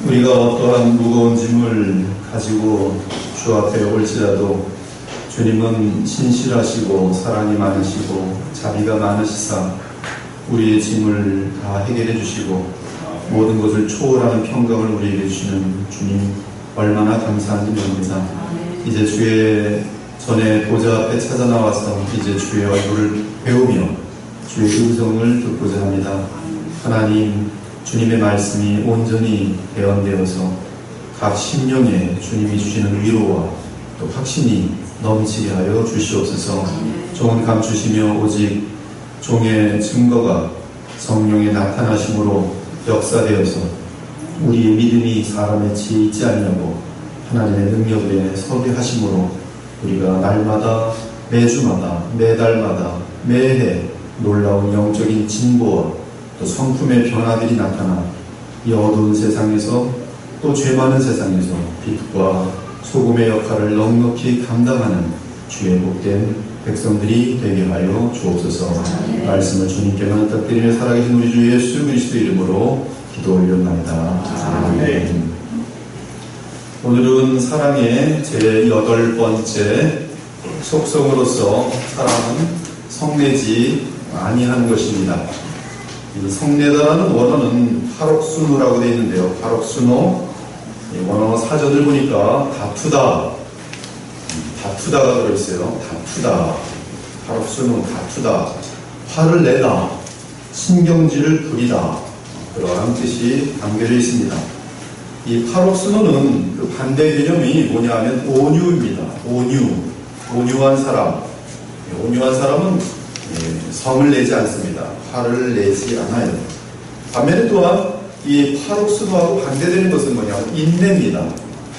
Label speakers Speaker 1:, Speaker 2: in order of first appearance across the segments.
Speaker 1: 우리가 어떠한 무거운 짐을 가지고 주 앞에 올지라도 주님은 신실하시고 사랑이 많으시고 자비가 많으시사 우리의 짐을 다 해결해 주시고 모든 것을 초월하는 평강을 우리에게 주시는 주님 얼마나 감사한지 모릅니다. 이제 주의 전에 보좌 앞에 찾아 나와서 이제 주의 얼굴을 배우며 주의 음성을 듣고자 합니다. 하나님, 주님의 말씀이 온전히 대언되어서 각 심령에 주님이 주시는 위로와 또 확신이 넘치게 하여 주시옵소서. 종은 감추시며 오직 종의 증거가 성령의 나타나심으로 역사되어서 우리의 믿음이 사람에 지지 않냐고 하나님의 능력에 서게 하심으로 우리가 날마다 매주마다 매달마다 매해 놀라운 영적인 진보와 또 성품의 변화들이 나타나 이 어두운 세상에서 또 죄 많은 세상에서 빛과 소금의 역할을 넉넉히 감당하는 주의 복된 백성들이 되게 하여 주옵소서. 말씀을 주님께만 부탁드리며 살아계신 우리 주 예수 그리스도 이름으로 기도 올려옵나이다. 아멘. 오늘은 사랑의 제8번째 속성으로서 사랑은 성내지 아니하는 것입니다. 이 성내다라는 원어는 파록순호라고 되어 있는데요. 파록순호 원어 사전을 보니까 다투다가 들어있어요. 다투다, 파록순호, 다투다, 화를 내다, 신경질을 부리다, 그러한 뜻이 담겨져 있습니다. 이 파록순호는 그 반대 개념이 뭐냐면 온유입니다. 온유한 사람. 온유한 사람은 성을 내지 않습니다. 화를 내지 않아요. 반면에 또한 이 파록순호하고 반대되는 것은 뭐냐면 인내입니다.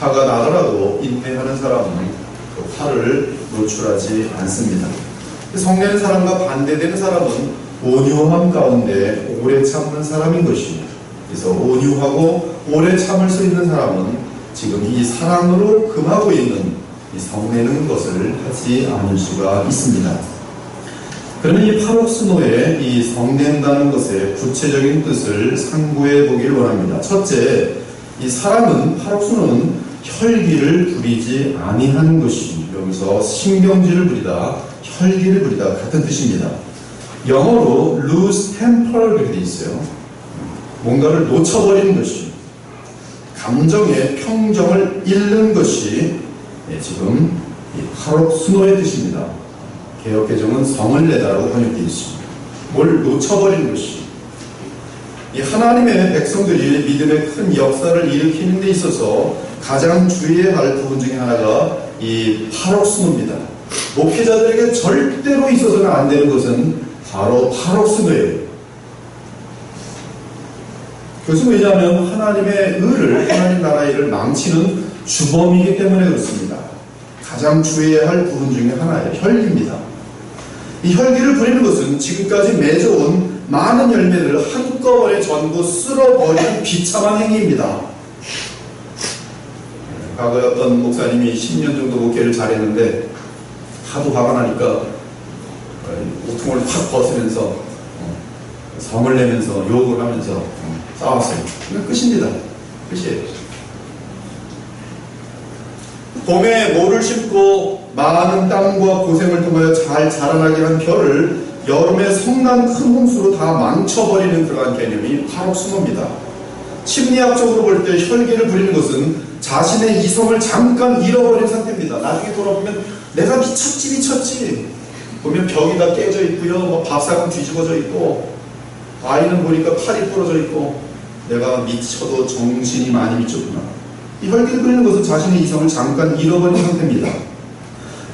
Speaker 1: 화가 나더라도 인내하는 사람은 그 화를 노출하지 않습니다. 성내는 사람과 반대되는 사람은 온유함 가운데 오래 참는 사람인 것입니다. 그래서 온유하고 오래 참을 수 있는 사람은 지금 이 사랑으로 금하고 있는 이 성내는 것을 하지 않을 수가 있습니다. 그러면 이 파록순호의 이 성낸다는 것의 구체적인 뜻을 상고해 보길 원합니다. 첫째, 이 사랑은, 파록순호는 혈기를 부리지 아니하는 것입니다. 여기서 신경질을 부리다, 혈기를 부리다 같은 뜻입니다. 영어로 lose temper 그렇게 되어 있어요. 뭔가를 놓쳐버리는 것이, 감정의 평정을 잃는 것이 지금 이 파록순호의 뜻입니다. 개역개정은 성을 내다라고 번역되어 있습니다. 뭘 놓쳐버리는 것이, 이 하나님의 백성들이 믿음의 큰 역사를 일으키는 데 있어서 가장 주의해야 할 부분 중에 하나가 이 파록순호입니다. 목회자들에게 절대로 있어서는 안 되는 것은 바로 파록순호예요. 그것은 왜냐하면 하나님의 의를, 하나님 나라의 일을 망치는 주범이기 때문에 그렇습니다. 가장 주의해야 할 부분 중에 하나예요. 혈기입니다. 이 혈기를 부리는 것은 지금까지 맺어온 많은 열매들을 한꺼번에 전부 쓸어버리는 비참한 행위입니다. 과거에 어떤 목사님이 10년 정도 목회를 잘했는데 하도 화가 나니까 우통을 확 벗으면서 성을 내면서 욕을 하면서 싸웠어요. 이건 끝입니다. 끝이에요. 봄에 모를 심고 많은 땀과 고생을 통하여 잘 자라나게 한 벼를 여름에 성난 큰 홍수로 다 망쳐버리는 그러한 개념이 파록순호입니다. 심리학적으로 볼 때 혈기를 부리는 것은 자신의 이성을 잠깐 잃어버린 상태입니다. 나중에 돌아보면 내가 미쳤지. 보면 벽이 다 깨져 있고요, 뭐 밥상은 뒤집어져 있고, 아이는 보니까 팔이 부러져 있고, 내가 미쳐도 정신이 많이 미쳤구나. 이 혈기를 부리는 것은 자신의 이성을 잠깐 잃어버린 상태입니다.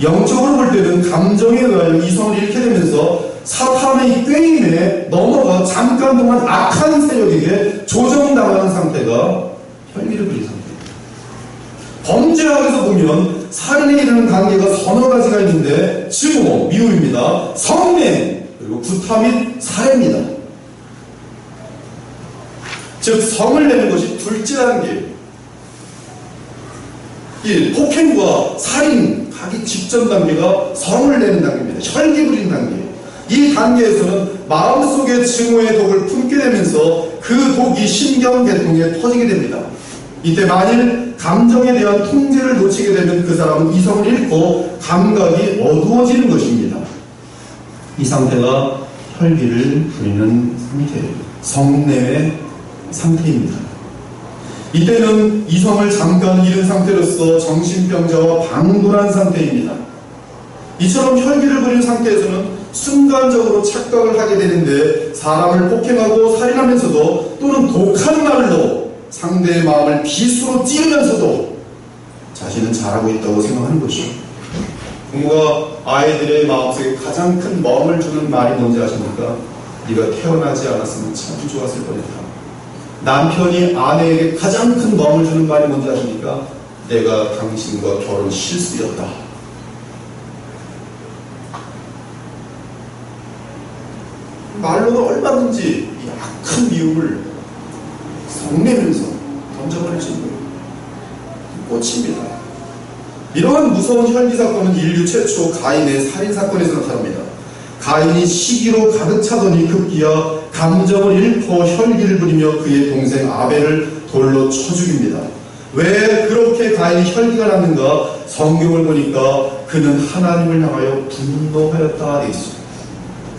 Speaker 1: 영적으로 볼 때는 감정에 의하여 이성을 잃게 되면서 사탄의 꾀임에 넘어가 잠깐 동안 악한 세력에게 조정당하는 상태가 혈기를 부린 상태입니다. 범죄학에서 보면 살인에 이르는 단계가 서너 가지가 있는데 증오, 미움입니다. 성매, 그리고 구타 및 살해입니다. 즉 성을 내는 것이 둘째 단계예요. 1. 폭행과 살인 하기 직전 단계가 성을 내는 단계입니다. 혈기 부린 단계. 이 단계에서는 마음속에 증오의 독을 품게 되면서 그 독이 신경계통에 터지게 됩니다. 이때 만일 감정에 대한 통제를 놓치게 되면 그 사람은 이성을 잃고 감각이 어두워지는 것입니다. 이 상태가 혈기를 부리는 상태예요. 성냄의 상태입니다. 이때는 이성을 잠깐 잃은 상태로서 정신병자와 방불한 상태입니다. 이처럼 혈기를 부린 상태에서는 순간적으로 착각을 하게 되는데 사람을 폭행하고 살인하면서도 또는 독한 말로 상대의 마음을 빗으로 찌르면서도 자신은 잘하고 있다고 생각하는 것이죠. 부모가 아이들의 마음속에 가장 큰 멍을 주는 말이 뭔지 아십니까? 네가 태어나지 않았으면 참 좋았을 뻔했다. 남편이 아내에게 가장 큰 멍을 주는 말이 뭔지 아십니까? 내가 당신과 결혼 실수였다. 말로는 얼마든지 약한 미움을 성내면서 던져버릴 수 있는 꽃입니다. 이러한 무서운 혈기 사건은 인류 최초 가인의 살인사건에서 나타납니다. 가인이 시기로 가득 차더니 급기야 감정을 잃고 혈기를 부리며 그의 동생 아벨을 돌로 쳐 죽입니다. 왜 그렇게 가인이 혈기가 났는가? 성경을 보니까 그는 하나님을 향하여 분노하였다 되어 있습니다.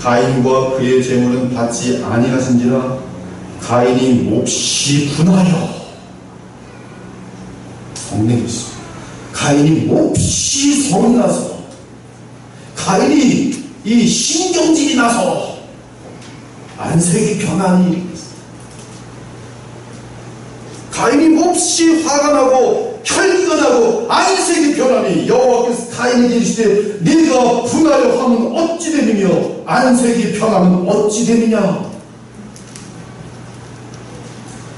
Speaker 1: 가인과 그의 재물은 받지 아니하신지라 가인이 몹시 분하여 성내고 있습니다. 가인이 몹시 성이 나서 가인이 이 신경질이 나서 안색이 변하는 일이 있습니다. 가인이 몹시 화가 나고 혈기가 나고 안색이 변하니 여호와께서 가인에게 이르시되 네가 분하여 하면 어찌 되느냐 안색이 변하면 어찌 되느냐.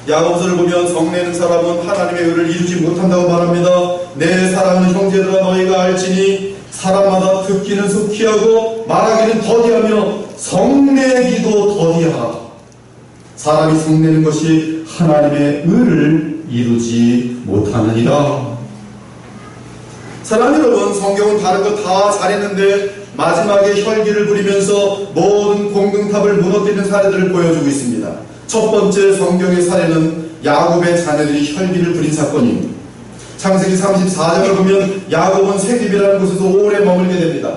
Speaker 1: 야고보서를 보면 성내는 사람은 하나님의 의를 이루지 못한다고 말합니다. 내 사랑하는 형제들아 너희가 알지니 사람마다 듣기는 속히하고 말하기는 더디하며 성내기도 더디하다. 사람이 성내는 것이 하나님의 의를 이루지 못하느니라. 사랑하는 여러분, 성경은 다른 거 다 잘했는데 마지막에 혈기를 부리면서 모든 공동탑을 무너뜨리는 사례들을 보여주고 있습니다. 첫 번째 성경의 사례는 야곱의 자녀들이 혈기를 부린 사건입니다. 창세기 34장을 보면 야곱은 세겜이라는 곳에서 오래 머물게 됩니다.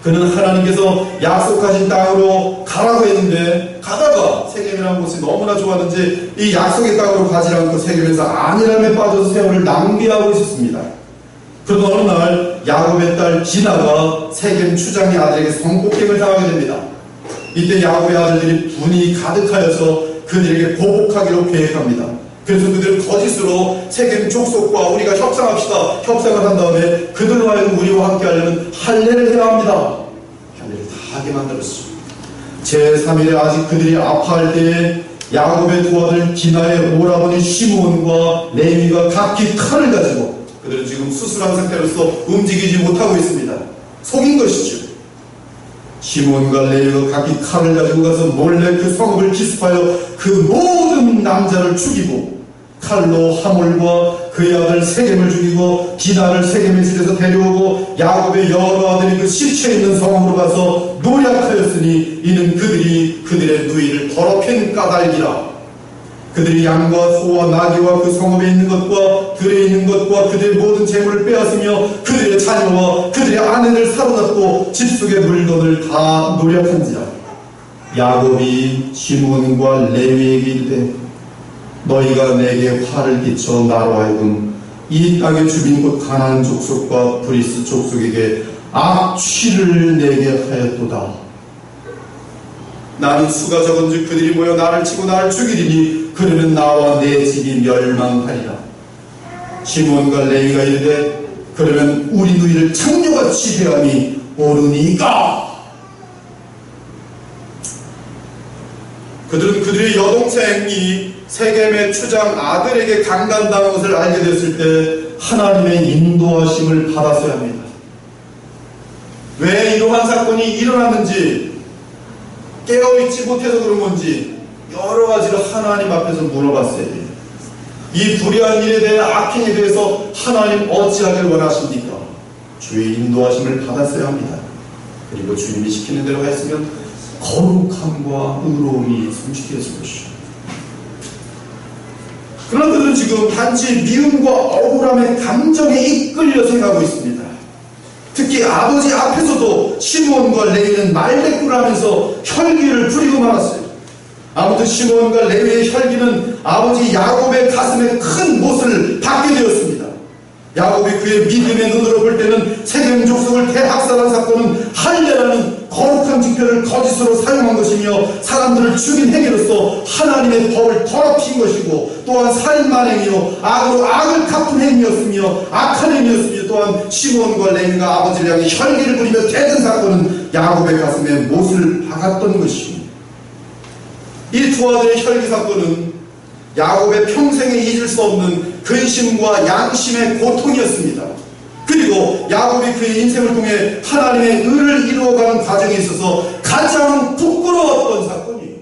Speaker 1: 그는 하나님께서 약속하신 땅으로 가라고 했는데 가다가 세겜이라는 곳이 너무나 좋았는지 이 약속의 땅으로 가지 않고 세겜에서 안일함에 빠져서 세월을 낭비하고 있었습니다. 그러던 어느 날 야곱의 딸 디나가 세겜 추장의 아들에게 성폭행을 당하게 됩니다. 이때 야곱의 아들들이 분이 가득하여서 그들에게 보복하기로 계획합니다. 그래서 그들은 거짓으로 세겜 족속과 우리가 협상합시다. 협상을 한 다음에 그들로 하여금 우리와 함께 하려면 할례를 해야 합니다. 할례를 다 하게 만들었습니다. 제3일에 아직 그들이 아파할 때에 야곱의 두 아들 디나의 오라버니 시므온과 레위가 각기 칼을 가지고 그들은 지금 수술한 상태로서 움직이지 못하고 있습니다. 속인 것이죠. 시므온과 레위가 각기 칼을 가지고 가서 몰래 그 성읍을 기습하여 그 모든 남자를 죽이고 칼로 하몰과 그의 아들 세겜을 죽이고 디나를 세겜의 집에서 데려오고 야곱의 여러 아들이 그 시체에 있는 성읍으로 가서 노략하였으니 이는 그들이 그들의 누이를 더럽힌 까닭이라. 그들이 양과 소와 나귀와 그 성읍에 있는 것과 들에 있는 것과 그들의 모든 재물을 빼앗으며 그들의 자녀와 그들의 아내를 사로잡고 집 속의 물건을 다 노략한지라. 야곱이 시므온과 레위에게 이르되 너희가 내게 화를 끼쳐 나로 하여금 이 땅의 주민 곧 가나안 족속과 브리스 족속에게 악취를 내게 하였도다. 나는 수가 적은즉 그들이 모여 나를 치고 나를 죽이리니 그러면 나와 내 집이 멸망하리라. 시므온과 레위가 이르되 그러면 우리 누이를 창녀같이 대함이 옳으니까. 그들은 그들의 여동생이 세겜의 추장 아들에게 강간당한 것을 알게 됐을 때 하나님의 인도하심을 받았어야 합니다. 왜 이러한 사건이 일어났는지 깨어있지 못해서 그런 건지 여러 가지로 하나님 앞에서 물어봤어야 돼요. 이 불의한 일에 대한 악행에 대해서 하나님 어찌하길 원하십니까? 주의 인도하심을 받았어야 합니다. 그리고 주님이 시키는 대로 했으면 거룩함과 의로움이 성취되었을 것이죠. 그러나 그들은 지금 단지 미움과 억울함의 감정에 이끌려 생각하고 있습니다. 특히 아버지 앞에서도 시므온과 레위는 말대꾸를 하면서 혈기를 부리고 말았어요. 아무튼 시므온과 레위의 혈기는 아버지 야곱의 가슴에 큰 못을 받게 되었습니다. 야곱이 그의 믿음의 눈으로 볼 때는 세겜 족속을 대학살한 사건은 할례라는 거룩한 징표를 거짓으로 사용한 것이며 사람들을 죽인 행위로서 하나님의 법을 더럽힌 것이고, 또한 살인 만행이요 악으로 악을 갚은 행위였으며 악한 행위였으며, 또한 시므온과 레위가 아버지를 향해 혈기를 부리며 대든 사건은 야곱의 가슴에 못을 박았던 것이며, 이 두 아들의 혈기 사건은 야곱의 평생에 잊을 수 없는 근심과 양심의 고통이었습니다. 그리고 야곱이 그의 인생을 통해 하나님의 의를 이루어가는 과정에 있어서 가장 부끄러웠던 사건이에요.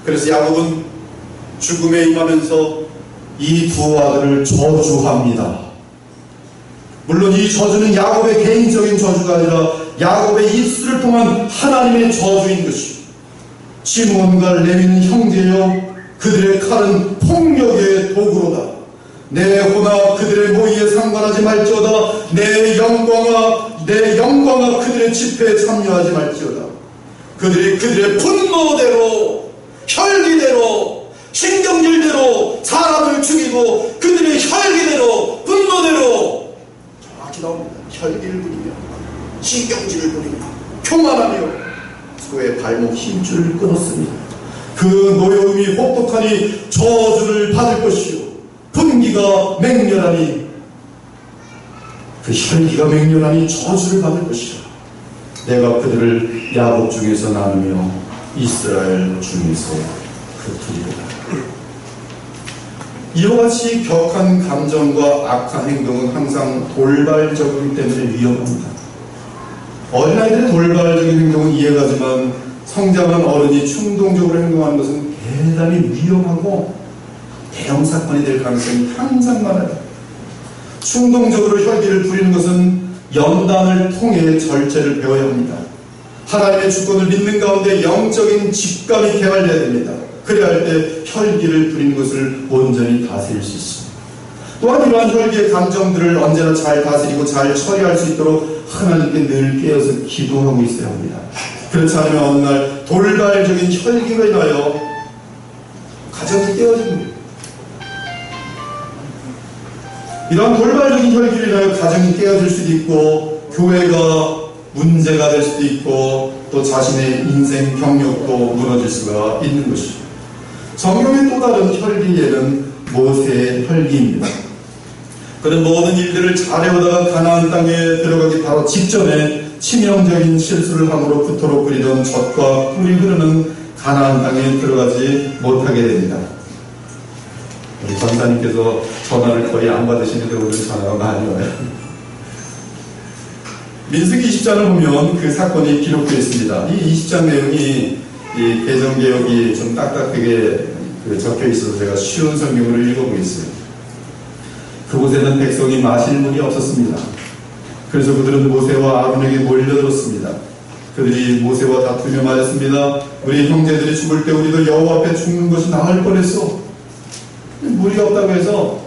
Speaker 1: 그래서 야곱은 죽음에 임하면서 이 두 아들을 저주합니다. 물론 이 저주는 야곱의 개인적인 저주가 아니라 야곱의 입술을 통한 하나님의 저주인 것이요, 시므온과 레위는 형제여 그들의 칼은 폭력의 도구로다. 내 호나 그들의 모의에 상관하지 말지어다. 내 영광아 그들의 집회에 참여하지 말지어다. 그들의 분노대로, 혈기대로, 신경질대로 사람을 죽이고, 그들의 혈기대로, 분노대로 정확히 나옵니다. 혈기를 부리며 신경질을 부리며 교만하며 그의 발목 힘줄을 끊었습니다. 그 노여움이 혹독하니 저주를 받을 것이요, 분기가 맹렬하니, 그 혈기가 맹렬하니 저주를 받을 것이라. 내가 그들을 야곱 중에서 나누며 이스라엘 중에서 흩으리라. 이와 같이 격한 감정과 악한 행동은 항상 돌발적이기 때문에 위험합니다. 어린아이들의 돌발적인 행동은 이해가지만 성장한 어른이 충동적으로 행동하는 것은 대단히 위험하고 대형 사건이 될 가능성이 항상 많아요. 충동적으로 혈기를 부리는 것은 연단을 통해 절제를 배워야 합니다. 하나님의 주권을 믿는 가운데 영적인 직감이 개발되어야 됩니다. 그래야 할 때 혈기를 부리는 것을 온전히 다스릴 수 있습니다. 또한 이러한 혈기의 감정들을 언제나 잘 다스리고 잘 처리할 수 있도록 하나님께 늘 깨어서 기도하고 있어야 합니다. 그렇지 않으면 어느 날 돌발적인 혈기가 인하여 가정이 깨어집니다. 이런 돌발적인 혈기로 인하여 가정이 깨어질 수도 있고, 교회가 문제가 될 수도 있고, 또 자신의 인생 경력도 무너질 수가 있는 것이죠. 성경의 또 다른 혈기 예는 모세의 혈기입니다. 그는 모든 일들을 잘해오다가 가나안 땅에 들어가기 바로 직전에 치명적인 실수를 함으로 그토록 그리던 젖과 꿀이 흐르는 가나안 땅에 들어가지 못하게 됩니다. 우리 전사님께서 전화를 거의 안 받으시는데 오늘 전화가 많이 와요. 민수기 20장을 보면 그 사건이 기록되어 있습니다. 이 20장 내용이 이 개정개혁이 좀 딱딱하게 적혀 있어서 제가 쉬운 성경으로 읽어보겠어요. 그곳에는 백성이 마실 물이 없었습니다. 그래서 그들은 모세와 아론에게 몰려들었습니다. 그들이 모세와 다투며 말했습니다. 우리 형제들이 죽을 때 우리도 여호와 앞에 죽는 것이 나을 뻔했어. 물이 없다고 해서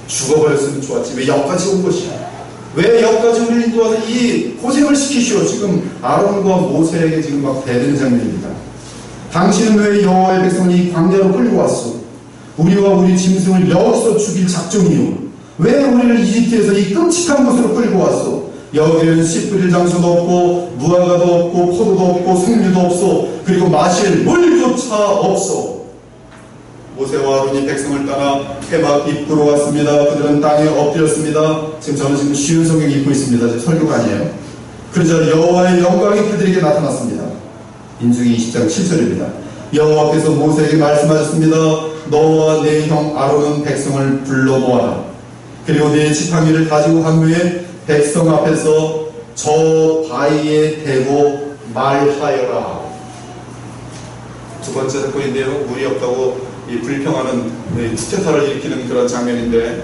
Speaker 1: 죽어버렸으면 좋았지, 왜 여기까지 온 것이야? 왜 여기까지 우리를 인도와서 이 고생을 시키시오? 지금 아론과 모세에게 지금 막 대드는 장면입니다. 당신은 왜 여호와의 백성을 이 광야로 끌고 왔소? 우리와 우리 짐승을 여기서 죽일 작정이요? 왜 우리를 이집트에서 이 끔찍한 곳으로 끌고 왔소? 여기에는 씨 뿌릴 장소도 없고 무화과도 없고 포도도 없고 석류도 없소. 그리고 마실 물조차 없소. 모세와 아론이 백성을 떠나 회막 입구로 왔습니다. 그들은 땅에 엎드렸습니다. 저는 지금 쉬운 성경 읽고 있습니다. 지금 설교가 아니에요. 그러자 여호와의 영광이 그들에게 나타났습니다. 민수기 20장 7절입니다. 여호와께서 모세에게 말씀하셨습니다. 너와 내 형 아론은 백성을 불러 모아라. 그리고 내 지팡이를 가지고 간 후에 백성 앞에서 저 바위에 대고 말하여라. 두 번째 사건인데요, 물이 없다고 이 불평하는 쿠데타를 일으키는 그런 장면인데,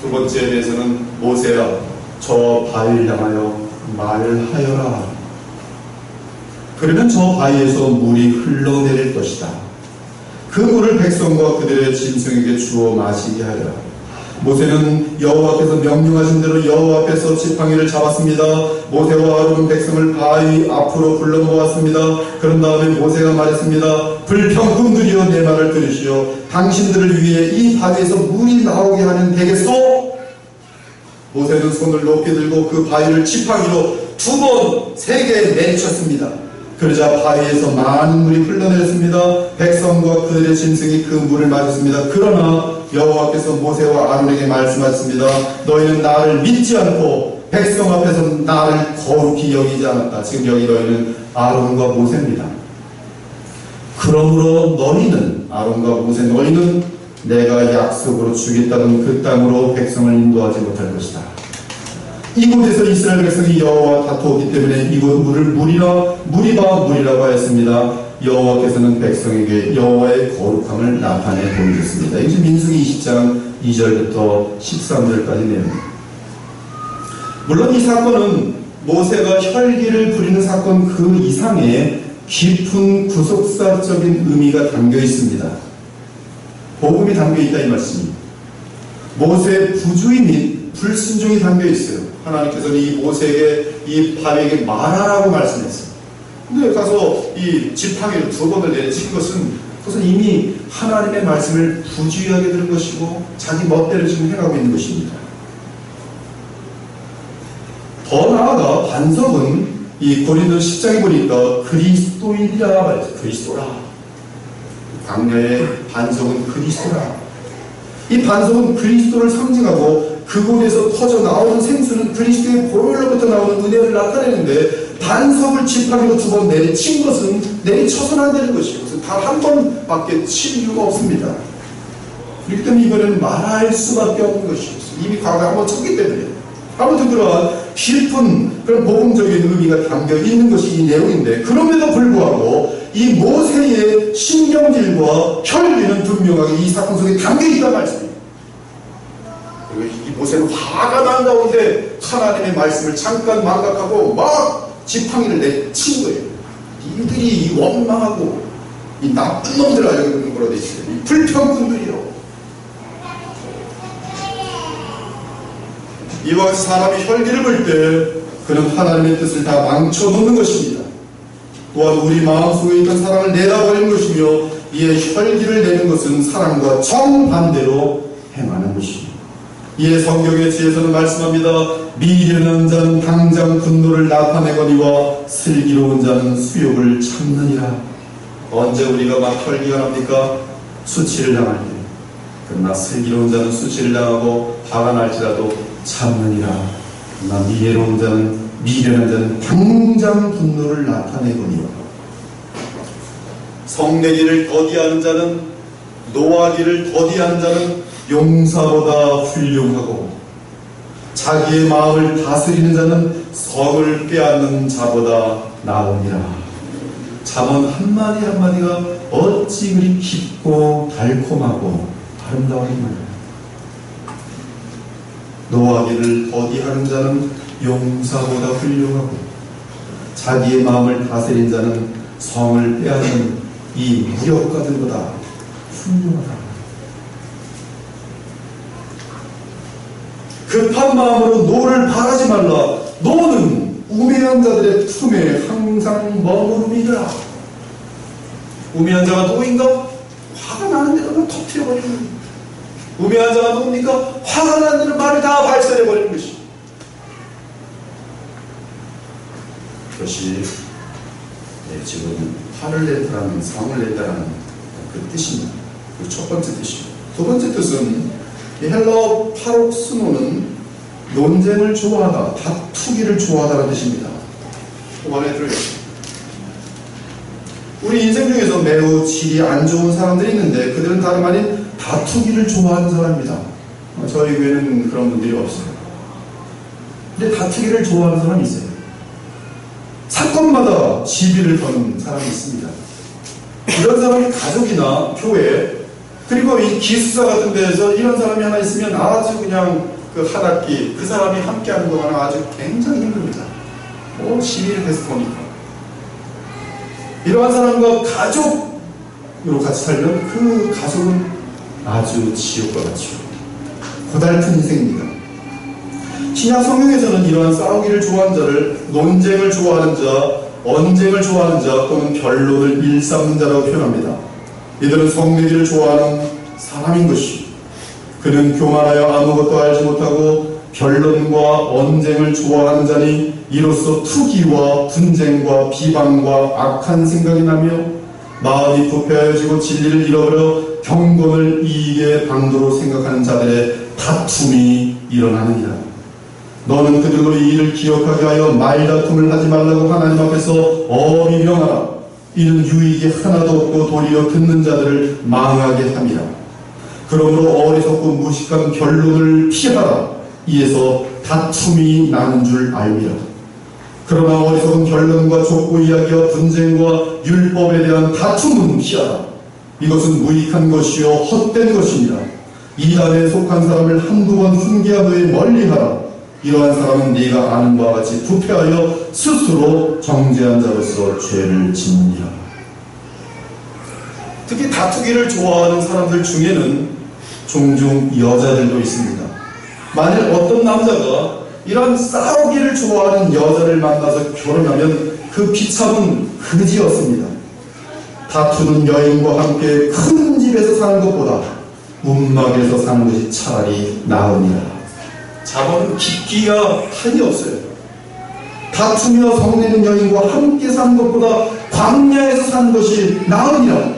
Speaker 1: 두 번째에 대해서는 모세야 저 바위를 향하여 말하여라. 그러면 저 바위에서 물이 흘러내릴 것이다. 그 물을 백성과 그들의 짐승에게 주어 마시게 하리라. 모세는 여호와께서 명령하신 대로 여호와 앞에서 지팡이를 잡았습니다. 모세와 아론은 백성을 바위 앞으로 불러 모았습니다. 그런 다음에 모세가 말했습니다. 불평꾼들이여 내 말을 들으시오. 당신들을 위해 이 바위에서 물이 나오게 하면 되겠소? 모세는 손을 높게 들고 그 바위를 지팡이로 2번, 3개 내리쳤습니다. 그러자 바위에서 많은 물이 흘러내렸습니다. 백성과 그들의 짐승이 그 물을 마셨습니다. 그러나 여호와께서 모세와 아론에게 말씀하셨습니다. 너희는 나를 믿지 않고 백성 앞에서 나를 거룩히 여기지 않았다. 지금 여기 너희는 아론과 모세입니다. 그러므로 너희는, 아론과 모세 너희는 내가 약속으로 주겠다던 그 땅으로 백성을 인도하지 못할 것이다. 이곳에서 이스라엘 백성이 여호와와 다투었기 때문에 이곳 물을 무리바라고 하였습니다. 여호와께서는 백성에게 여호와의 거룩함을 나타내 보이셨습니다. 이것이 민수기 20장 2절부터 13절까지 내용입니다. 물론 이 사건은 모세가 혈기를 부리는 사건 그 이상의 깊은 구속사적인 의미가 담겨 있습니다. 복음이 담겨 있다 이 말씀입니다. 모세의 부주의 및 불순종이 담겨 있어요. 하나님께서는 이 모세에게, 이 바위에게 말하라고 말씀했어요. 근데 가서 이 지팡이를 2번을 내친 것은 그것은 이미 하나님의 말씀을 부주의하게 들은 것이고 자기 멋대로 지금 행하고 있는 것입니다. 더 나아가 반석은 이 고린도 10장에 보니까 그리스도인이라 말했어요. 그리스도라. 광야의 반석은 그리스도라. 이 반석은 그리스도를 상징하고 그곳에서 터져 나오는 생수는 그리스도의 보혈로부터 나오는 은혜를 나타내는데 반석을 지팡이로 2번 내리친 것은 내리쳐서는 안 되는 것이에요. 그래서 단 한 번밖에 칠 이유가 없습니다. 그렇기 때문에 이번에는 말할 수밖에 없는 것이에요. 이미 과거에 한 번 쳤기 때문에. 아무튼 그러한 깊은 그런 복음적인 의미가 담겨 있는 것이 이 내용인데, 그럼에도 불구하고 이 모세의 신경질과 혈기는 분명하게 이 사건 속에 담겨 있단 말씀입니다. 그리고 이 모세는 화가 난 가운데 하나님의 말씀을 잠깐 망각하고 막 지팡이를 내친 거예요. 이들이 이 원망하고 이 나쁜 놈들 알려는 거로 되어 있어요. 이 불평꾼들이요. 이와 같이 사람이 혈기를 부릴 때 그는 하나님의 뜻을 다 망쳐놓는 것입니다. 또한 우리 마음속에 있던 사랑을 내다버리는 것이며, 이에 혈기를 내는 것은 사랑과 정반대로 행하는 것입니다. 이에 성경의 지혜서는 말씀합니다. 미련한 자는 당장 분노를 나타내거니와 슬기로운 자는 수욕을 참느니라. 언제 우리가 막 혈기가 납니까? 수치를 당할 때. 그러나 슬기로운 자는 수치를 당하고 화가 날지라도 참느니라. 그러나 미련한 자는 당장 분노를 나타내거니와. 성내기를 더디하는 자는, 노하기를 더디하는 자는 용사보다 훌륭하고, 자기의 마음을 다스리는 자는 성을 빼앗는 자보다 나으니라. 잠언 한마디 한마디가 어찌 그리 깊고 달콤하고 아름다운가. 노하기를 더디하는 자는 용사보다 훌륭하고, 자기의 마음을 다스린 자는 성을 빼앗는 이 무력가들보다 훌륭하다. 급한 마음으로 노를 바라지 말라. 노는 우매한 자들의 품에 항상 머무름이라. 우매한 자가 노인가? 화가 나는 대로 터뜨려버리는. 우매한 자가 누굽니까? 화가 나는 대로 말을 다 발설해버리는 것이. 그것이 지금 화를 낸다라는, 성을 낸다라는 그 뜻입니다. 그 첫 번째 뜻이고, 두 번째 뜻은 이 헬라어 파록스노는 논쟁을 좋아하다, 다투기를 좋아하다는 뜻입니다. 그 안에 들어있습니다. 우리 인생 중에서 매우 질이 안 좋은 사람들이 있는데 그들은 다름 아닌 다투기를 좋아하는 사람입니다. 저희 교회는 그런 분들이 없어요. 근데 다투기를 좋아하는 사람이 있어요. 사건마다 시비를 거는 사람이 있습니다. 이런 사람이 가족이나 교회, 그리고 이 기숙사 같은 데에서 이런 사람이 하나 있으면 아주 그냥 그 한 학기 그 사람이 함께하는 동안 아주 굉장히 힘듭니다. 시민이 돼서 보니까 이러한 사람과 가족으로 같이 살면 그 가족은 아주 지옥과 같죠. 고달픈 인생입니다. 신약 성경에서는 이러한 싸우기를 좋아하는 자를 논쟁을 좋아하는 자, 언쟁을 좋아하는 자 또는 변론을 일삼는 자라고 표현합니다. 이들은 성내기를 좋아하는 사람인 것이, 그는 교만하여 아무것도 알지 못하고 변론과 언쟁을 좋아하는 자니 이로써 투기와 분쟁과 비방과 악한 생각이 나며 마음이 부패하여지고 진리를 잃어버려 경건을 이익의 방도로 생각하는 자들의 다툼이 일어나느니라. 너는 그들로 이 일을 기억하게 하여 말다툼을 하지 말라고 하나님 앞에서 엄히 명하라. 이는 유익이 하나도 없고 도리어 듣는 자들을 망하게 함이라. 그러므로 어리석고 무식한 변론을 피하라. 이에서 다툼이 나는 줄 알미라. 그러나 어리석은 변론과 족보 이야기와 분쟁과 율법에 대한 다툼은 피하라. 이것은 무익한 것이요 헛된 것이니라. 이단에 속한 사람을 한두 번 훈계한 후에 멀리하라. 이러한 사람은 네가 아는 바와 같이 부패하여 스스로 정죄한 자로서 죄를 짓느니라. 특히 다투기를 좋아하는 사람들 중에는 종종 여자들도 있습니다. 만일 어떤 남자가 이런 싸우기를 좋아하는 여자를 만나서 결혼하면 그 비참은 그지없습니다. 다투는 여인과 함께 큰 집에서 사는 것보다 움막에서 사는 것이 차라리 나으니라. 자본은 깊기야 한이 없어요. 다투며 성내는 여인과 함께 사는 것보다 광야에서 사는 것이 나으니라.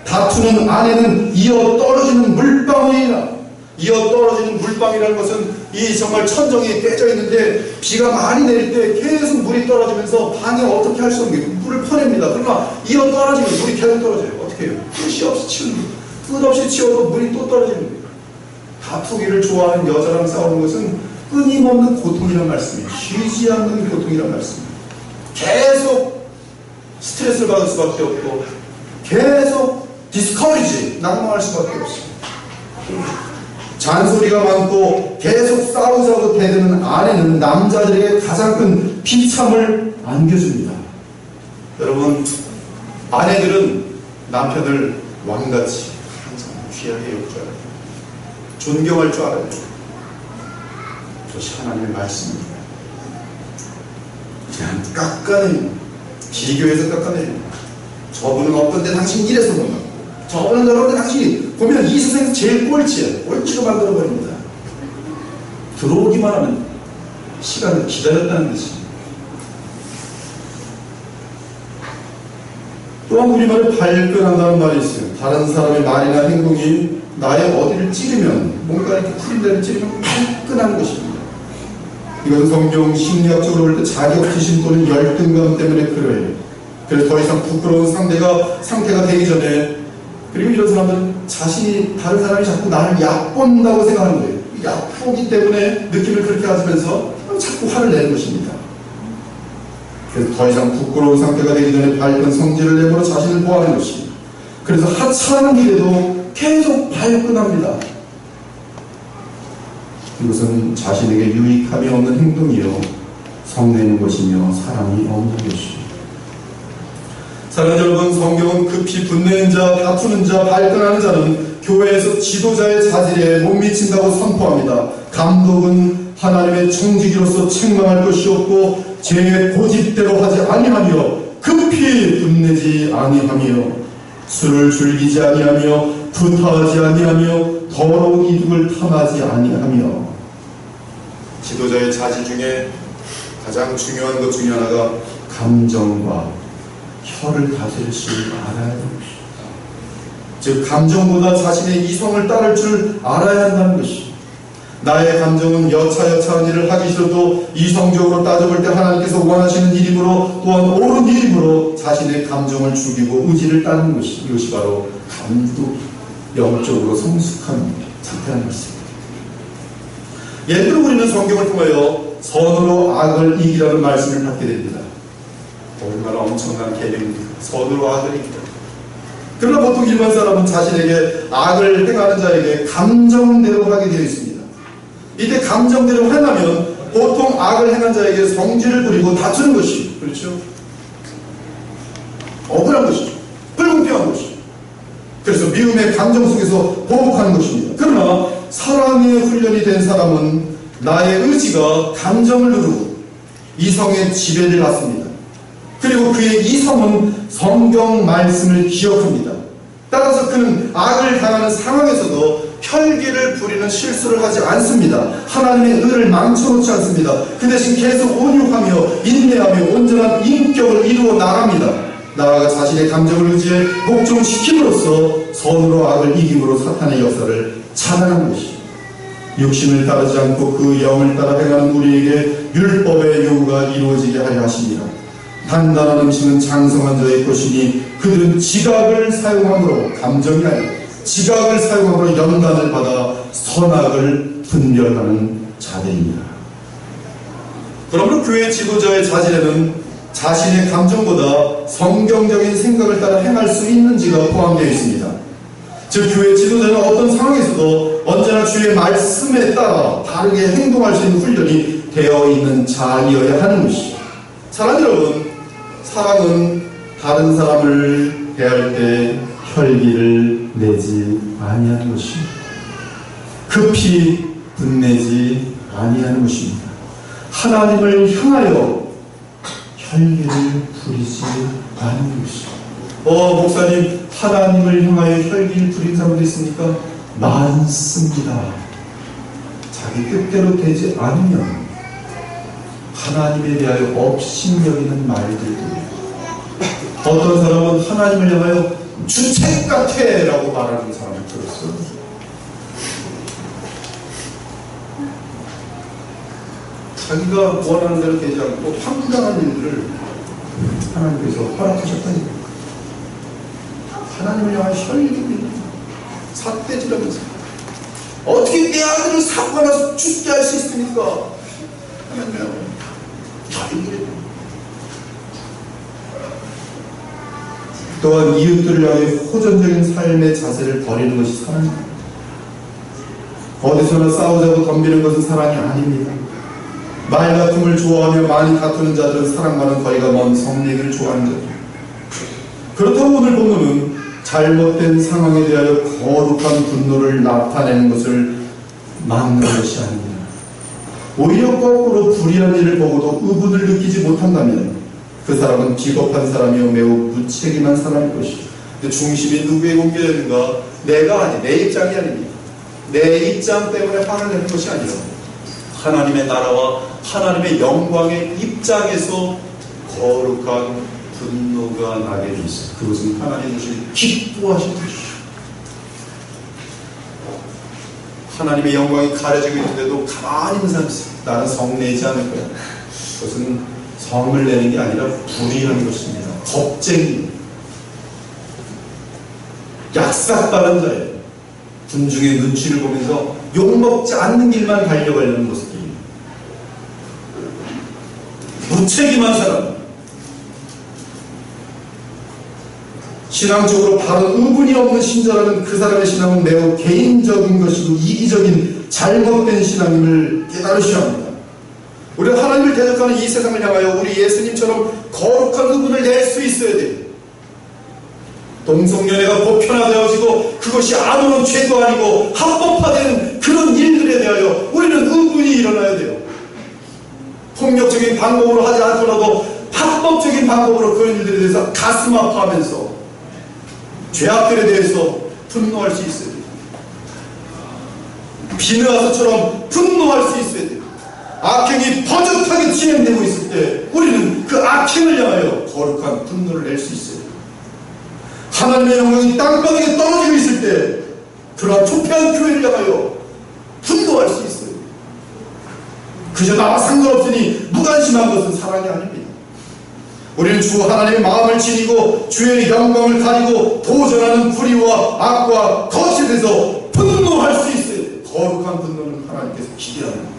Speaker 1: 다투는 아내는 이어 떨어지는 물방울이라. 이어 떨어지는 물방울이라는 것은 이 정말 천정이 깨져 있는데 비가 많이 내릴 때 계속 물이 떨어지면서 방에 어떻게 할 수 없는 게 물을 퍼냅니다. 그러나 이어 떨어지면 물이 계속 떨어져요. 어떻게 해요? 끝이 없이 치우는 거예요. 끝없이 치워도 물이 또 떨어지는 거예요. 다투기를 좋아하는 여자랑 싸우는 것은 끊임없는 고통이란 말씀이에요. 쉬지 않는 고통이란 말씀이에요. 계속 스트레스를 받을 수밖에 없고 계속 디스커리지, 낙망할 수밖에 없어요. 잔소리가 많고 계속 싸우자고 대드는 아내는 남자들에게 가장 큰 비참을 안겨줍니다. 여러분, 아내들은 남편을 왕같이 항상 귀하게 여길 줄 알아요. 존경할 줄 알아요. 그것이 하나님의 말씀입니다. 그냥 깎아내요. 비교해서 깎아내요. 저분은 어떤데 당신 이래서 못났고, 저분은 저런데 당신이 보면 이 세상에서 제일 꼴찌야. 꼴찌로 만들어버립니다. 들어오기만 하면 시간을 기다렸다는 뜻입니다. 또한 우리말에 발끈한다는 말이 있어요. 다른 사람의 말이나 행동이 나의 어디를 찌르면, 뭔가 이렇게 풀린 데를 찌르면 발끈한 것입니다. 이건 성경 심리학적으로 볼 때 자격지심 또는 열등감 때문에 그래요. 그래서 더 이상 부끄러운 상태가 되기 전에, 그리고 이런 사람들은 자신이, 다른 사람이 자꾸 나를 얕본다고 생각하는 거예요. 얕보기 때문에 느낌을 그렇게 가지면서 자꾸 화를 내는 것입니다. 그래서 더 이상 부끄러운 상태가 되기 전에 밝은 성질을 내므로 자신을 보호하는 것입니다. 그래서 하찮은 일에도 계속 발끈합니다. 이것은 자신에게 유익함이 없는 행동이요 성내는 것이며 사랑이 없는 것이요. 사랑하는 여러분, 성경은 급히 분내는 자, 다투는 자, 발끈하는 자는 교회에서 지도자의 자질에 못 미친다고 선포합니다. 감독은 하나님의 청지기로서 책망할 것이 없고 제 고집대로 하지 아니하며 급히 분내지 아니하며 술을 즐기지 아니하며 부타하지 아니하며 더러운 이득을 탐하지 아니하며. 지도자의 자질 중에 가장 중요한 것 중에 하나가 감정과 혀를 다스릴 줄 알아야 합니다. 즉 감정보다 자신의 이성을 따를 줄 알아야 한다는 것이. 나의 감정은 여차여차한 일을 하기 싫어도 이성적으로 따져볼 때 하나님께서 원하시는 일이므로, 또한 옳은 일이므로 자신의 감정을 죽이고 의지를 따르는 것이, 이것이 바로 감독, 영적으로 성숙한 상태라는 것입니다. 예를 들어 우리는 성경을 통하여 선으로 악을 이기라는 말씀을 받게 됩니다. 얼마나 엄청난 계명입니까? 선으로 악을 이기라. 그러나 보통 일반 사람은 자신에게 악을 행하는 자에게 감정대로 하게 되어 있습니다. 이때 감정대로 행하면 보통 악을 행한 자에게 성질을 부리고 다투는 것이, 그렇죠? 억울한 것이죠. 불공평한 것이죠. 그래서 미움의 감정 속에서 보복하는 것입니다. 그러나 사랑의 훈련이 된 사람은 나의 의지가 감정을 누르고 이성의 지배를 받습니다. 그리고 그의 이성은 성경 말씀을 기억합니다. 따라서 그는 악을 당하는 상황에서도 혈기를 부리는 실수를 하지 않습니다. 하나님의 의를 망쳐놓지 않습니다. 그 대신 계속 온유하며 인내하며 온전한 인격을 이루어 나갑니다. 나아가 자신의 감정을 의지해 복종시킴으로써 선으로 악을 이김으로 사탄의 역사를 차단하는 것이죠. 육신을 따르지 않고 그 영을 따라 행하는 우리에게 율법의 요구가 이루어지게 하려 하십니다. 단단한 음식은 장성한 자의 것이니 그들은 지각을 사용함으로, 감정이 아니라 지각을 사용함으로 연단을 받아 선악을 분별하는 자들입니다. 그러므로 교회 지도자의 자질에는 자신의 감정보다 성경적인 생각을 따라 행할 수 있는지가 포함되어 있습니다. 즉 교회 지도자는 어떤 상황에서도 언제나 주의 말씀에 따라 다르게 행동할 수 있는 훈련이 되어 있는 자이어야 하는 것이죠. 사랑하는 여러분, 사랑은 다른 사람을 대할 때 혈기를 내지 아니하는 것입니다. 급히 분내지 아니하는 것입니다. 하나님을 향하여 혈기를 부리지 않는 것입니다. 목사님, 하나님을 향하여 혈기를 부린 사람도 있습니까? 많습니다. 자기 뜻대로 되지 않으면 하나님에 대하여 업신여기는 말들도, 어떤 사람은 하나님을 향하여 주책 같아 라고 말하는 사람을 들었어요. 자기가 원하는 대로 되지 않고 황당한 일들을 하나님께서 허락하셨다니까. 하나님을 향하여 혈기를 삿대질하면서 어떻게 내 아들을 사고 나서 죽게 할 수 있습니까? 하나님을 혈기를. 또한 이웃들을 향해 호전적인 삶의 자세를 버리는 것이 사랑입니다. 어디서나 싸우자고 덤비는 것은 사랑이 아닙니다. 말다툼을 좋아하며 많이 다투는 자들은 사랑과는 거리가 먼 성내기를 좋아하는 자들. 그렇다고 오늘 본문은 잘못된 상황에 대하여 거룩한 분노를 나타내는 것을 막는 것이 아닙니다. 오히려 거꾸로 불의한 일을 보고도 의분을 느끼지 못한다면 그 사람은 비겁한 사람이요 매우 무책임한 사람일 것이죠. 근데 중심이 누구의 공개되는가? 내가 아니, 내 입장이 아닙니다. 내 입장 때문에 화를 내는 것이 아니라 하나님의 나라와 하나님의 영광의 입장에서 거룩한 분노가 나게 돼 있어요. 그것은 하나님 주신 기뻐하신 것이죠. 하나님의 영광이 가려지고 있는데도 가만히 있는 사람이 있어요. 나는 성내지 않을 거야. 그것은 성을 내는 게 아니라 불의한 것입니다. 겁쟁이, 약삭빠른 자예요. 군중의 눈치를 보면서 욕먹지 않는 길만 달려가려는 모습입니다. 무책임한 사람, 신앙적으로 바른 의분이 없는 신자라면 그 사람의 신앙은 매우 개인적인 것이고 이기적인 잘못된 신앙임을 깨달으셔야 합니다. 우리가 하나님을 대적하는 이 세상을 향하여 우리 예수님처럼 거룩한 의분을 낼 수 있어야 돼요. 동성연애가 보편화되어지고 그것이 아무런 죄도 아니고 합법화되는 그런 일들에 대하여 우리는 의분이 일어나야 돼요. 폭력적인 방법으로 하지 않더라도 합법적인 방법으로 그런 일들에 대해서 가슴 아파하면서 죄악들에 대해서 분노할 수 있어야 돼요. 비느하스처럼 분노할 수 있어야 돼요. 악행이 버젓하게 진행되고 있을 때 우리는 그 악행을 향하여 거룩한 분노를 낼 수 있어요. 하나님의 영광이 땅바닥에 떨어지고 있을 때 그러한 초폐한 교회를 향하여 분노할 수 있어요. 그저 나와 상관없으니 무관심한 것은 사랑이 아닙니다. 우리는 주 하나님의 마음을 지니고 주의 영광을 가리고 도전하는 불의와 악과 거짓에 대해서 분노할 수 있어요. 거룩한 분노는 하나님께서 기대합니다.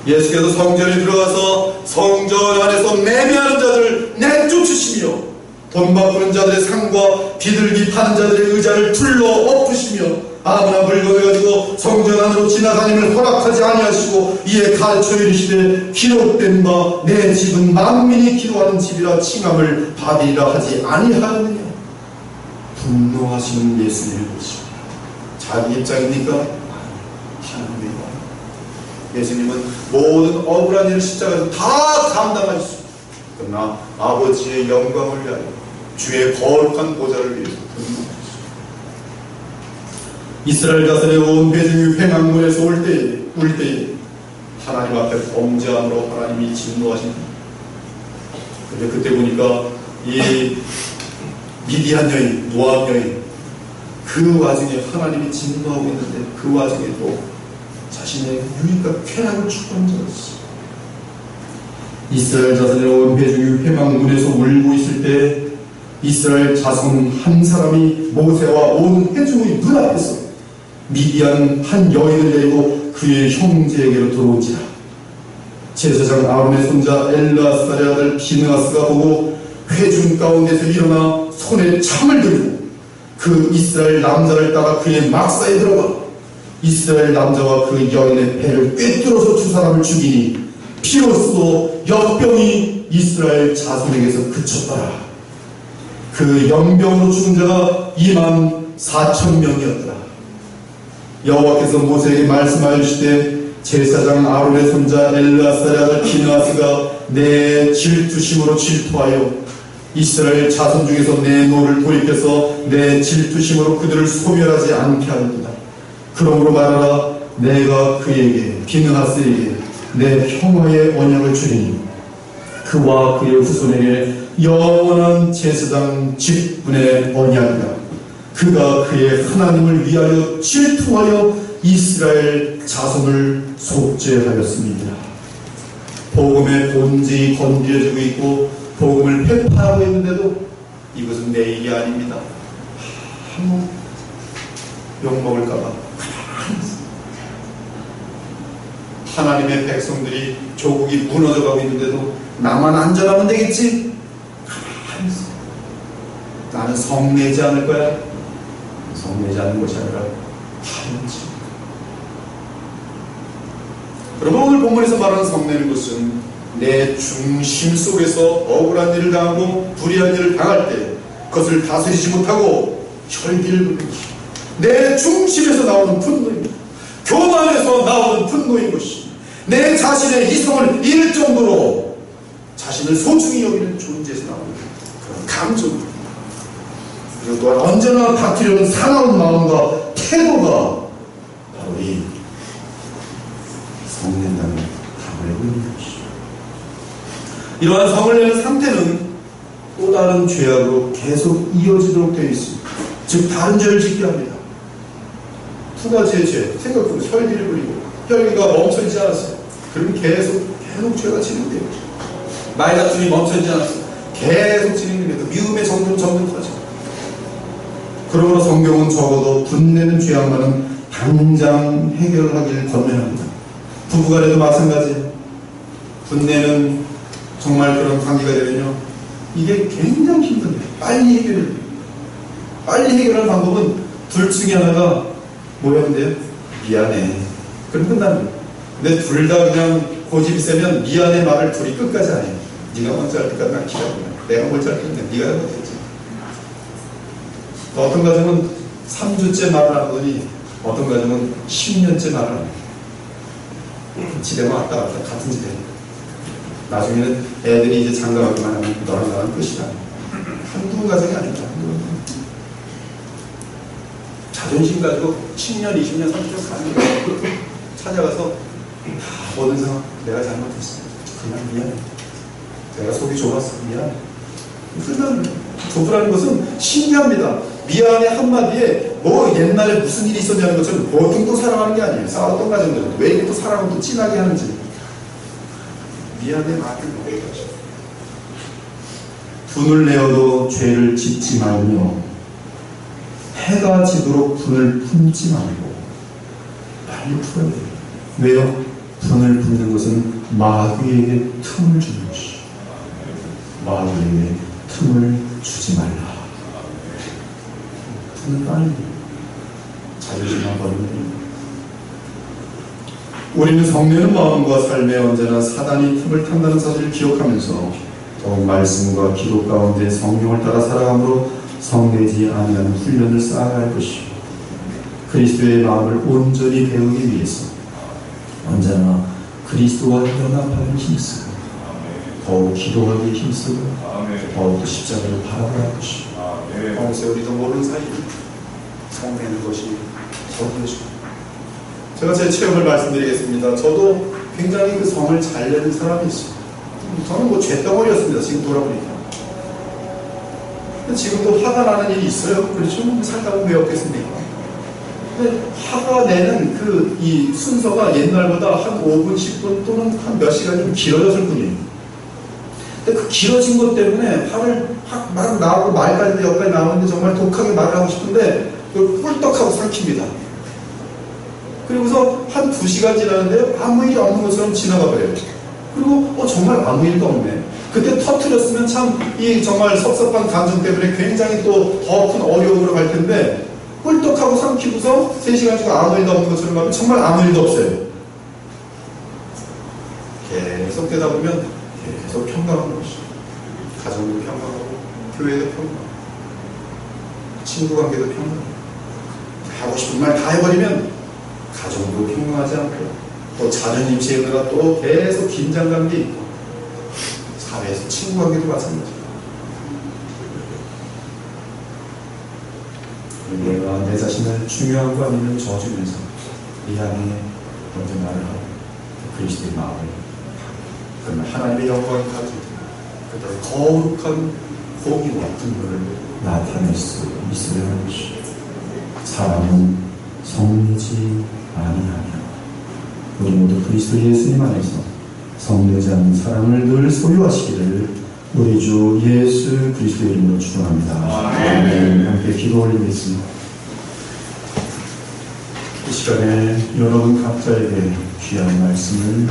Speaker 1: 예수께서 성전에 들어가서 성전 안에서 매매하는 자들을 내쫓으시며 돈 바꾸는 자들의 상과 비둘기 파는 자들의 의자를 둘러 엎으시며 아무나 물건해가지고 성전 안으로 지나다님을 허락하지 아니하시고 이에 가르쳐 이르시되 기록된 바 내 집은 만민이 기도하는 집이라 칭함을 받으리라 하지 아니하느냐. 분노하시는 예수님을 보십니다. 자기 입장입니까? 하나님입니다. 예수님은 모든 억울한 일을 십자가에서 다 감당하셨습니다. 그러나 아버지의 영광을 위하여 주의 거룩한 보좌를 위해서 분노하셨습니다. 이스라엘 자손의 온 회중이 회막문에서 올 때에 하나님 앞에 범죄함으로 하나님이 진노하십니다. 근데 그때 보니까 이 미디안 여인, 모압 여인, 그 와중에 하나님이 진노하고 있는데 그 와중에 또 자신의 유익과 쾌락을 추구한 자가 있습니다. 이스라엘 자손의 온 회중이 회막문에서 울고 있을 때 이스라엘 자손 한 사람이 모세와 온 회중의 눈앞에서 미디안 한 여인을 데리고 그의 형제에게로 들어온지라. 제사장 아론의 손자 엘르아살의 아들 비느하스가 보고 회중 가운데서 일어나 손에 창을 들고 그 이스라엘 남자를 따라 그의 막사에 들어가 이스라엘 남자와 그 여인의 배를 꿰뚫어서 두 사람을 죽이니 피로써 역병이 이스라엘 자손에게서 그쳤더라. 그 연병으로 죽은 자가 24,000명이었더라. 여호와께서 모세에게 말씀하시되 제사장 아론의 손자 엘르아살의 아들 비느하스가 내 질투심으로 질투하여 이스라엘 자손 중에서 내 노를 돌이켜서 내 질투심으로 그들을 소멸하지 않게 하였도다. 그러므로 말하라. 내가 그에게 비느하스에게 내 평화의 언약을 주리니 그와 그의 후손에게 영원한 제사장 직분의 언약이다. 그가 그의 하나님을 위하여 질투하여 이스라엘 자손을 속죄하였습니다. 복음의 본질이 건드려지고 있고 복음을 회파하고 있는데도 이것은 내 일이 아닙니다. 한번 욕먹을까봐 하나님의 백성들이 조국이 무너져가고 있는데도 나만 안전하면 되겠지? 나는 성내지 않을 거야. 성내지 않는 것이 아니라 파렴치. 여러분, 오늘 본문에서 말하는 성내는 것은 내 중심 속에서 억울한 일을 당하고 불의한 일을 당할 때 그것을 다스리지 못하고 혈기를 부리는 것입니다. 내 중심에서 나오는 분노입니다. 교만에서 나오는 분노인 것이 내 자신의 이성을 잃을 정도로 자신을 소중히 여기는 존재에서 나오는 그런 감정입니다. 그리고 또한 언제나 다투려는 사나운 마음과 태도가 바로 이 성낸다는 답을 내고 있는 것이죠. 이러한 성을 내는 상태는 또 다른 죄악으로 계속 이어지도록 되어 있습니다. 즉 다른 죄를 짓게 합니다. 두 가지의 죄, 생각보다 혈기를 부리고 혈기가 멈춰있지 않았어요. 그럼 계속 죄가 진행돼요. 말다툼이 멈춰있지 않았어요. 계속 진행됩니다. 미움의 정도는 점점 커져요. 그러므로 성경은 적어도 분내는 죄악만은 당장 해결하기를 권면합니다. 부부간에도 마찬가지예요. 분내는 정말 그런 관계가 되면요, 이게 굉장히 힘듭니다. 빨리 해결해야 돼요. 빨리 해결하는 방법은 둘 중에 하나가 뭐였는데요? 미안해. 그럼 끝나는 거예요. 근데 둘 다 그냥 고집이 세면 미안해 말을 둘이 끝까지 안 해요. 네가 먼저 할 때까지 난 기다려. 내가 먼저 할 때는 네가 잘못했지. 어떤 가정은 3주째 말을 안 하더니 어떤 가정은 10년째 말을 안 해요. 집에만 왔다 갔다 같은 집에. 나중에는 애들이 이제 장가가기만 하면 너랑 나랑 끝이다. 한두 가정이 아닙니다. 자존심 가지고 10년, 20년, 30년 가는 거예요. 찾아가서 모든 상황 내가 잘못했어. 그냥 미안해. 내가 속이 좁았어. 미안해. 끝나는 거예요. 부부라는 것은 신기합니다. 미안해 한마디에 뭐 옛날에 무슨 일이 있었냐는 것처럼 보통 또 사랑하는 게 아니에요. 싸웠던 가정들은 왜 이렇게 또 사랑을 또 진하게 하는지. 미안해 말을 못해 가지고 분을 내어도 죄를 짓지 말며 해가 지도록 분을 품지 말고 빨리 풀어야 돼요. 왜요? 분을 품는 것은 마귀에게 틈을 주는 것이죠. 마귀에게 틈을 주지 말라. 푸는 거 아닙니다. 자존심만 버리면 됩니다. 우리는 성례는 마음과 삶에 언제나 사단이 틈을 탄다는 사실을 기억하면서 더욱 말씀과 기도 가운데 성경을 따라 살아감으로 성내지 아니하는 훈련을 쌓아갈 것이요 그리스도의 마음을 온전히 배우기 위해서 언제나 그리스도와 연합하기를 힘쓰고 더욱 기도하기에 힘쓰고 더욱 십자가를 바라봐야 할 것이요 어느새 우리도 모르는 사이에 성내는 것이 저도죠. 제가 제 체험을 말씀드리겠습니다. 저도 굉장히 그 성을 잘 내는 사람이 있어요. 저는 뭐 죄덩어리였습니다. 지금 돌아보니까. 지금도 화가 나는 일이 있어요. 그렇죠? 살다 보면 왜 없겠습니까? 근데 화가 내는 이 순서가 옛날보다 한 5분, 10분 또는 한 몇 시간 좀 길어졌을 뿐이에요. 근데 그 길어진 것 때문에 화를 막 나오고 말까지 여기까지 나오는데 정말 독하게 말을 하고 싶은데 그걸 꿀떡하고 삼킵니다. 그리고서 한 2시간 지나는데 아무 일이 없는 것처럼 지나가 버려요. 그리고 정말 아무 일도 없네. 그때 터뜨렸으면 참 이 정말 섭섭한 감정 때문에 굉장히 또 더 큰 어려움으로 갈 텐데 꿀떡하고 삼키고서 3시간 중에 아무 일도 없는 것처럼 가면 정말 아무 일도 없어요. 계속 되다 보면 계속 평강하는 것이죠. 가정도 평강하고 교회도 평강하고 친구관계도 평강하고 하고 싶은 말 다 해버리면 가정도 평강하지 않고 또 자존심 세우느라 또 계속 긴장감도 있고 사회에서 친구관계도 마찬가지고 내가 내 자신을 중요한 거 아니면 저주면서 미안해 먼저 말을 하고 그리스도의 마음을 그러면 하나님의 영광을 가지고 그다음에 거룩한 공의와 분노를 나타낼 수 있어야 하는 것이 사람은 성내지 아니하며 우리 모두 그리스도 예수님 안에서 성내지 않는 사랑을 늘 소유하시기를 우리 주 예수 그리스도의 이름으로 축원합니다. 아멘. 함께 기도 올리겠습니다. 이 시간에 여러분 각자에게 귀한 말씀을